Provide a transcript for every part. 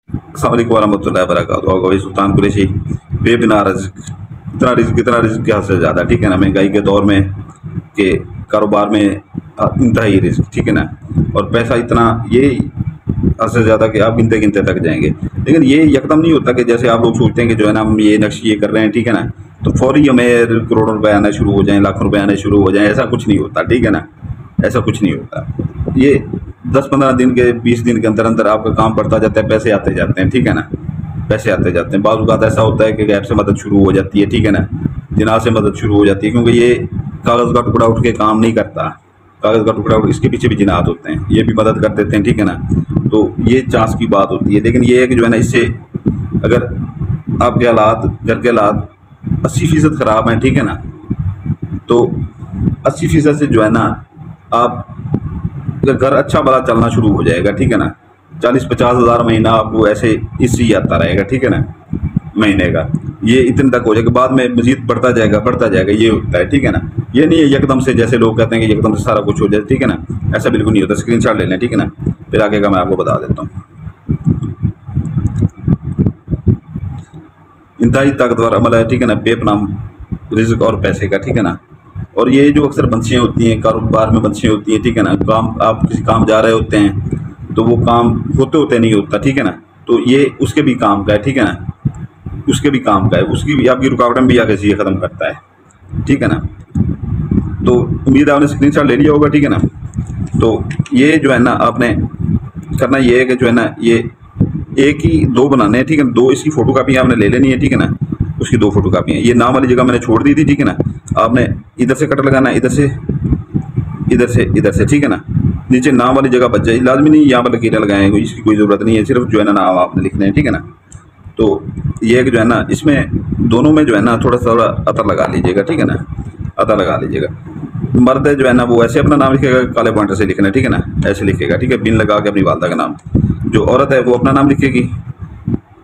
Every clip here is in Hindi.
अस्सलाम वालेकुम वरहमतुल्लाहि वबरकातुहू। भाई सुल्तान कुरैशी बेबिना रिज़्क, इतना रिज़्क क्या से ज़्यादा, ठीक है ना। महंगाई के दौर में के कारोबार में इंतहाई रिज़्क, ठीक है ना। और पैसा इतना, ये हद से ज़्यादा कि आप गिनते गिनते थक जाएंगे। लेकिन ये यकदम नहीं होता कि जैसे आप लोग सोचते हैं कि जो है ना हम ये नक्श ये कर रहे हैं, ठीक है ना, तो फौरी हमें करोड़ों रुपए आना शुरू हो जाएं, लाखों रुपए आने शुरू हो जाएं। ऐसा कुछ नहीं होता, ठीक है ना। ऐसा कुछ नहीं होता। ये 10-15 दिन के 20 दिन के अंदर अंदर आपका काम बढ़ता जाता है, पैसे आते जाते हैं, ठीक है ना। पैसे आते जाते हैं। बाज़ औक़ात ऐसा होता है कि गैप से मदद शुरू हो जाती है, ठीक है ना। जिनाह से मदद शुरू हो जाती है, क्योंकि ये कागज़ का टुकड़ा उठ के काम नहीं करता। कागज़ का टुकड़ा उठ, इसके पीछे भी जिनात होते हैं, ये भी मदद कर देते हैं, ठीक है ना। तो ये चांस की बात होती है। लेकिन ये है कि जो है ना, इससे अगर आपके हालात, घर के हालात 80% ख़राब हैं, ठीक है ना, तो 80% से जो है ना आप घर अच्छा भला चलना शुरू हो जाएगा, ठीक है ना। 40-50 हज़ार महीना आपको ऐसे इससे ही आता रहेगा, ठीक है ना, महीने का। ये इतने तक हो जाएगा, बाद में मजीद बढ़ता जाएगा, ये होता है, ठीक है ना। ये नहीं है यकदम से, जैसे लोग कहते हैं कि यकदम से सारा कुछ हो जाए, ठीक है ना। ऐसा बिल्कुल नहीं होता। स्क्रीनशॉट ले लें, ठीक है ना, फिर आगे का मैं आपको बता देता हूँ। इंतहाई ताकतवर अमल है, ठीक है ना, बेपनाह रिज़्क और पैसे का, ठीक है ना। और ये जो अक्सर बंसियाँ होती हैं, कारोबार में बंसियाँ होती हैं, ठीक है ना। काम, आप किसी काम जा रहे होते हैं तो वो काम होते होते नहीं होता, ठीक है ना। तो ये उसके भी काम का है, ठीक है ना, उसके भी काम का है, उसकी भी आपकी रुकावटें भी आगे से ये ख़त्म करता है, ठीक है ना। तो उम्मीद है आपने स्क्रीनशॉट ले लिया होगा, ठीक है ना। तो ये जो है ना आपने करना ये है कि जो है ना, ये एक ही 2 बनाने हैं, ठीक है ना। 2 इसकी फ़ोटो कापी आपने ले लेनी है, ठीक है ना। उसकी 2 फ़ोटो कापियाँ, ये नाम वाली जगह मैंने छोड़ दी थी, ठीक है ना। आपने इधर से कट लगाना है, इधर से, ठीक है ना। नीचे नाम वाली जगह बच जाए, लाजमी नहीं यहाँ पर लकीरें लगाएं, इसकी कोई ज़रूरत नहीं है, सिर्फ जो है ना नाम आपने लिखना है, ठीक है ना। तो ये जो है ना, इसमें दोनों में जो है ना थोड़ा सा अतर लगा लीजिएगा, ठीक है ना, अतर लगा लीजिएगा। मर्द जो है ना वो ऐसे अपना नाम लिखेगा, काले पॉइंटर से लिखना है, ठीक है ना, ऐसे लिखेगा, ठीक है, बिन लगा के अपनी वालदा का नाम। जो औरत है वो अपना नाम लिखेगी,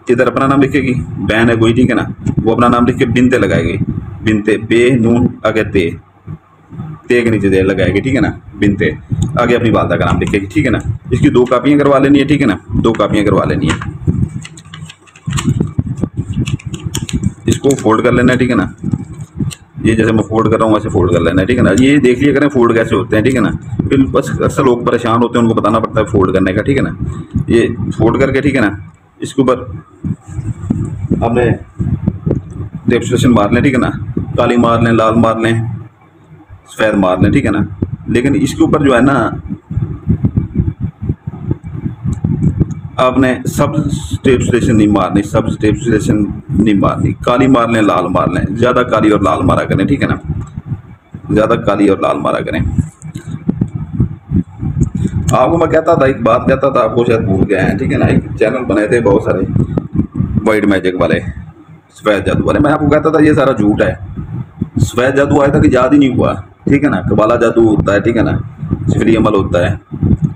इधर अपना नाम लिखेगी। बहन है कोई, ठीक है ना, वो अपना नाम लिख के बिनते लगाएगी, बिनते, बे नून आगे ते के नीचे दे लगाएगी, ठीक है ना, बिनते, आगे अपनी वालदा का नाम लिखेगी, ठीक है ना। इसकी 2 कापियाँ करवा लेनी है, ठीक है ना, 2 कापियाँ करवा लेनी है। इसको फोल्ड कर लेना है, ठीक है ना। ये जैसे मैं फोल्ड कर रहा हूँ वैसे फोल्ड कर लेना है, ठीक है ना। ये देख लिया करें फोल्ड कैसे होते हैं, ठीक है ना। फिर बस अक्सर लोग परेशान होते हैं, उनको बताना पड़ता है फोल्ड करने का, ठीक है ना। ये फोल्ड करके, ठीक है ना, इसके ऊपर आपने डेप्रेशन मार लें, ठीक है ना। काली मार लें, लाल मार लें, सफ़ेद मार लें, ठीक है ना। लेकिन इसके ऊपर जो है ना आपने सब स्टेप्सलेशन नहीं मारनी, सब स्टेप्सलेशन नहीं मारनी। काली मार लें, लाल मार लें, ज़्यादा काली और लाल मारा करें, ठीक है ना, ज़्यादा काली और लाल मारा करें। आपको मैं कहता था, एक बात कहता था, आपको शायद भूल गए हैं, ठीक है ना। एक चैनल बने थे बहुत सारे वाइट मैजिक वाले, सफ़ेद जादू वाले। मैं आपको कहता था ये सारा झूठ है। सफ़ेद जादू आया था कि याद ही नहीं हुआ, ठीक है ना। कबाला जादू होता है, ठीक है ना, सिफरी अमल होता है,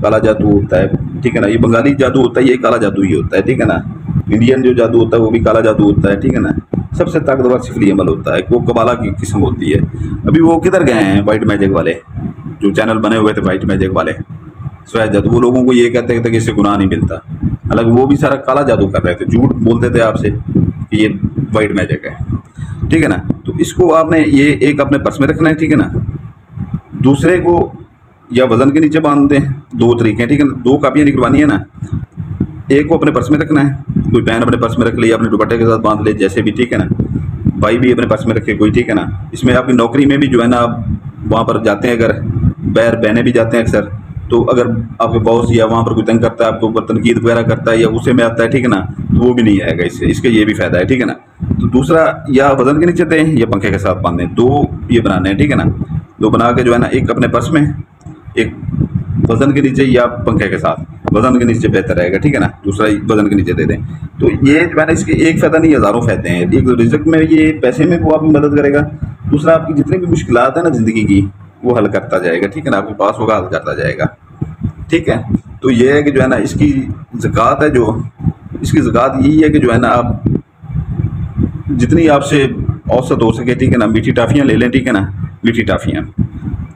काला जादू होता है, ठीक है ना। ये बंगाली जादू होता है, ये काला जादू ही होता है, ठीक है ना। इंडियन जो जादू होता है वो भी काला जादू होता है, ठीक है ना। सबसे ताकतवर सिफरी अमल होता है, वो कबाला की किस्म होती है। अभी वो किधर गए हैं वाइट मैजिक वाले, जो चैनल बने हुए थे वाइट मैजिक वाले, सफ़ेद जादू। वो लोगों को ये कहते थे कि इससे गुनाह नहीं मिलता, हालांकि वो भी सारा काला जादू कर रहे थे, झूठ बोलते थे आपसे कि ये वाइट मैजिक है, ठीक है ना। तो इसको आपने ये एक अपने पर्स में रखना है, ठीक है ना। दूसरे को या वजन के नीचे बांध दें, 2 तरीके हैं, ठीक है ना। 2 कापियाँ निकलवानी है ना, एक को अपने पर्स में रखना है, कोई बहन अपने पर्स में रख ले, अपने दुपट्टे के साथ बांध ले, जैसे भी, ठीक है ना। भाई भी अपने पर्स में रखे कोई, ठीक है ना। इसमें आपकी नौकरी में भी जो है ना, आप वहाँ पर जाते हैं, अगर बहनें भी जाते हैं अक्सर, तो अगर आपके बॉस या वहाँ पर कोई तंग करता है, आपके ऊपर तनकीद वगैरह करता है या गुस्से में आता है, ठीक है ना, तो वो भी नहीं आएगा इससे, इसके ये भी फ़ायदा है, ठीक है ना। तो दूसरा, या वजन के नीचे दें या पंखे के साथ बांधें, 2 ये बनाने हैं, ठीक है ना। 2 बना के जो है ना, एक अपने पर्स में, एक वजन के नीचे या पंखे के साथ, वजन के नीचे बेहतर रहेगा, ठीक है ना। दूसरा वजन के नीचे दे दें। तो ये जो है ना, इसके एक फ़ायदा नहीं, हज़ारों फ़ायदे हैं। एक रिज़्क में, ये पैसे में वो आपकी मदद करेगा। दूसरा, आपकी जितनी भी मुश्किलात है ना ज़िंदगी की, वो हल करता जाएगा, ठीक है ना। आपके पास होगा, हल करता जाएगा, ठीक है। तो ये है कि जो है ना, इसकी ज़कात है, जो इसकी ज़कात यही है कि जो है ना, आप जितनी आपसे औसत हो सके, ठीक है ना, मीठी टाफ़ियाँ ले लें, ठीक है ना। मीठी टाफ़ियाँ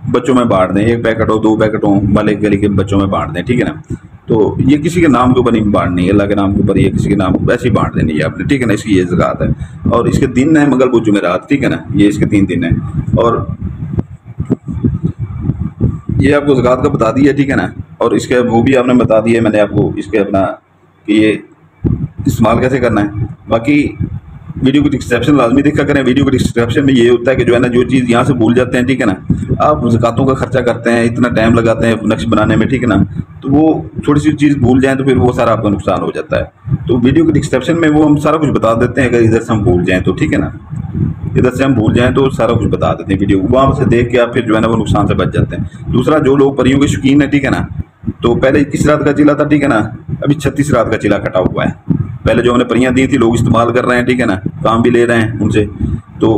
बच्चों में बांट दें, 1 पैकेट हो, 2 पैकेट हो, वाले गली के बच्चों में बांट दें, ठीक है ना। तो तो ये किसी के नाम के ऊपर नहीं बांटनी है, अल्लाह के नाम के ऊपर, ये किसी के नाम वैसे ही बांट देनी है आपने, ठीक है ना। इसकी ये ज़कात है, और इसके दिन है मंगल बुध जुमेरात, ठीक है ना, ये इसके 3 दिन है। और ये आपको ज़कात का बता दिया, ठीक है ना। और इसके वो भी आपने बता दिया मैंने आपको, इसके अपना कि ये इस्तेमाल कैसे करना है। बाकी वीडियो को डिस्क्रिप्शन लाजमी देखा करें। वीडियो के डिस्क्रिप्शन में ये होता है कि जो है ना, जो चीज़ यहाँ से भूल जाते हैं, ठीक है ना, आप ज़कातों का खर्चा करते हैं, इतना टाइम लगाते हैं नक्श बनाने में, ठीक है ना, तो वो थोड़ी सी चीज़ भूल जाएँ तो फिर वो सारा आपका नुकसान हो जाता है। तो वीडियो के डिस्क्रिप्शन में वो हम सारा कुछ बता देते हैं, अगर इधर से हम भूल जाएँ तो, ठीक है ना, इधर से हम भूल जाएँ तो सारा कुछ बता देते हैं वीडियो, वहाँ से देख के आप फिर जो है ना वो नुकसान से बच जाते हैं। दूसरा, जो लोग परियों के शौकीन है, ठीक है ना, तो पहले 21 रात का चिला था, ठीक है ना, अभी 36 रात का चिला कटा हुआ है। पहले जो हमने परियां दी थी लोग इस्तेमाल कर रहे हैं, ठीक है ना, काम भी ले रहे हैं उनसे, तो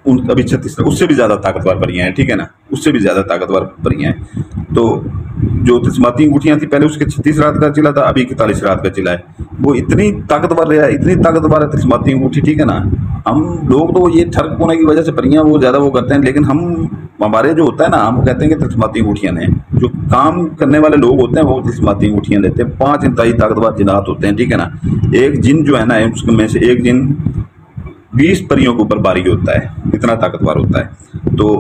उन अभी 36, उससे भी ज़्यादा ताकतवर परियां हैं, ठीक है ना, उससे भी ज़्यादा ताकतवर परियां हैं। तो जो तिस्माती अंगूठियाँ थी पहले, उसके 36 रात का चिला था, अभी 41 रात का चिला है। वो इतनी ताकतवर रहा है, इतनी ताकतवर है तिस्माती अंगूठी, ठीक है ना। हम लोग तो ये ठर्क होने की वजह से परियां वो ज़्यादा वो करते हैं, लेकिन हमारे जो होता है ना, हम कहते हैं कि तिस्माती अंगूठियाँ हैं। जो काम करने वाले लोग होते हैं वो तिस्माती अंगूठियाँ लेते हैं। 5 इंतहाई ताकतवर जिनात होते हैं, ठीक है ना। एक जिन जो है ना, उसमें से एक जिन 20 परियों के ऊपर बारी होता है, इतना ताकतवर होता है। तो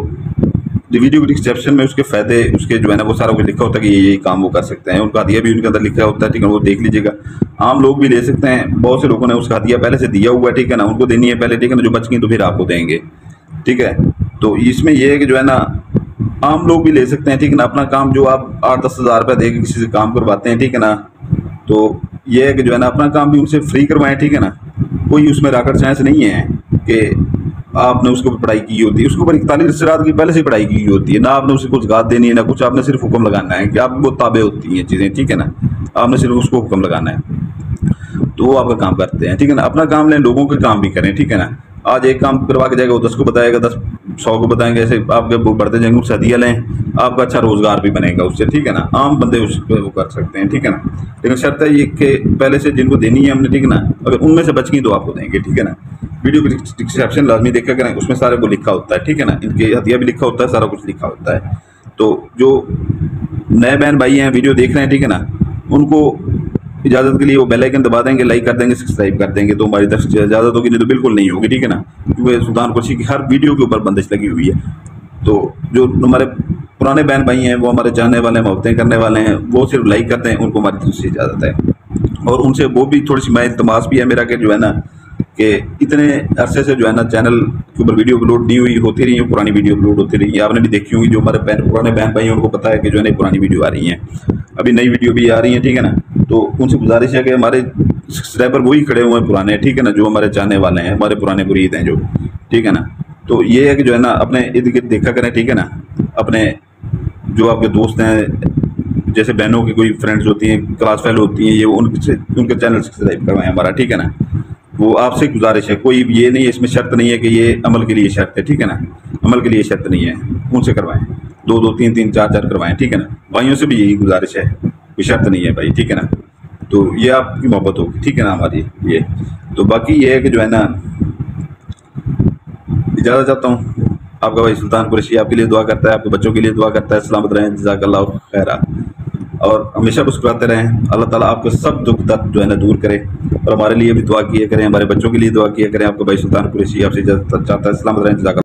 वीडियो के डिस्क्रिप्शन में उसके फ़ायदे, उसके जो है ना वो सारा कुछ लिखा होता है कि ये काम वो कर सकते हैं। उनका हदिया भी उनके अंदर लिखा होता है, ठीक है, वो देख लीजिएगा। आम लोग भी ले सकते हैं, बहुत से लोगों ने उसका हदिया पहले से दिया हुआ है, ठीक है ना, उनको देनी है पहले, ठीक है ना, जो बच गई तो फिर आपको देंगे, ठीक है। तो इसमें यह है कि जो है ना, आम लोग भी ले सकते हैं, ठीक है ना। अपना काम जो आप 8-10 हज़ार रुपये दे के किसी से काम करवाते हैं, ठीक है ना, तो ये है कि जो है ना, अपना काम भी उनसे फ्री करवाएं, ठीक है ना। कोई उसमें रॉकेट साइंस नहीं है कि आपने उसके ऊपर पढ़ाई की होती है, उसके ऊपर 41 रात की पहले से पढ़ाई की होती है ना, आपने उसे कुछ ज़कात देनी है ना कुछ, आपने सिर्फ हुक्म लगाना है कि आप वो ताबे होती हैं चीज़ें, ठीक है ना, आपने सिर्फ उसको हुक्म लगाना है, तो वो आपका काम करते हैं, ठीक है ना। अपना काम लें, लोगों के काम भी करें, ठीक है ना। आज एक काम करवा के जाएगा वो 10 को बताएगा, 10 100 को बताएंगे, ऐसे आपके बढ़ते जाएंगे। उससे हदिया लें, आपका अच्छा रोजगार भी बनेगा उससे, ठीक है ना। आम बंदे उस वो कर सकते हैं, ठीक है ना, लेकिन शर्त है ये कि पहले से जिनको देनी है हमने, ठीक है ना, अगर उनमें से बच गई तो आपको देंगे, ठीक है ना। वीडियो की डिस्क्रिप्शन लाजमी देखा करें, उसमें सारे को लिखा होता है, ठीक है ना, इनके हदिया भी लिखा होता है, सारा कुछ लिखा होता है। तो जो नए बहन भाई हैं वीडियो देख रहे हैं, ठीक है ना, उनको इजाज़त के लिए वो बेल आइकन दबा देंगे, लाइक कर देंगे, सब्सक्राइब कर देंगे, तो हमारी तरफ से इजाज़त होगी, नहीं तो बिल्कुल नहीं होगी, ठीक है ना, क्योंकि सुल्तान कुरैशी की हर वीडियो के ऊपर बंदिश लगी हुई है। तो जो हमारे पुराने बहन भाई हैं, वो हमारे चाहने वाले हैं, मोहब्बतें करने वाले हैं, वो सिर्फ लाइक करते हैं, उनको हमारी तरफ से इजाज़त है। और उनसे वो भी थोड़ी सी मैं इल्तमास भी है मेरा कि जो है ना, कि इतने अरसे से जो है ना चैनल के ऊपर वीडियो अपलोड नहीं हुई, होती रही है, पुरानी वीडियो अपलोड होती रही है, आपने भी देखी होंगी। जो हमारे पुराने बहन भाई हैं उनको पता है कि जो है ना पुरानी वीडियो आ रही हैं, अभी नई वीडियो भी आ रही है, ठीक है ना। तो उनसे गुजारिश है कि हमारे सब्सक्राइबर वही खड़े हुए हैं पुराने, ठीक है ना, जो हमारे चाहने वाले हैं, हमारे पुराने मुरीद हैं जो, ठीक है ना। तो ये है कि जो है ना अपने इर्द गिर्द देखा करें, ठीक है ना, अपने जो आपके दोस्त हैं, जैसे बहनों की कोई फ्रेंड्स होती हैं, क्लास फेलो होती हैं, ये उनके चैनल सब्सक्राइब करवाएं हमारा, ठीक है ना। वो आपसे गुजारिश है, कोई ये नहीं है, इसमें शर्त नहीं है कि ये अमल के लिए शर्त है, ठीक है ना, अमल के लिए शर्त नहीं है, उनसे करवाएं, 2-2, 3-3, 4-4 करवाएं, ठीक है ना। भाइयों से भी यही गुजारिश है, कोई शर्त नहीं है भाई, ठीक है ना। तो ये आपकी मोहब्बत होगी, ठीक है ना, हमारी ये। तो बाकी ये है कि जो है ना, इजाज़त चाहता हूँ। आपका भाई सुल्तान कुरैशी आपके लिए दुआ करता है, आपके बच्चों के लिए दुआ करता है, सलामत रहें, जज़ाकल्लाह खैरा, और हमेशा मुस्कुराते रहें। अल्लाह ताला आपके सब दुख दर्द जो है ना दूर करे, और हमारे लिए भी दुआ किया करें, हमारे बच्चों के लिए दुआ किया करें। आपका भाई सुल्तान कुरैशी आपसे इजाज़त चाहता है, सलामत रहें, जज़ाकल्लाह।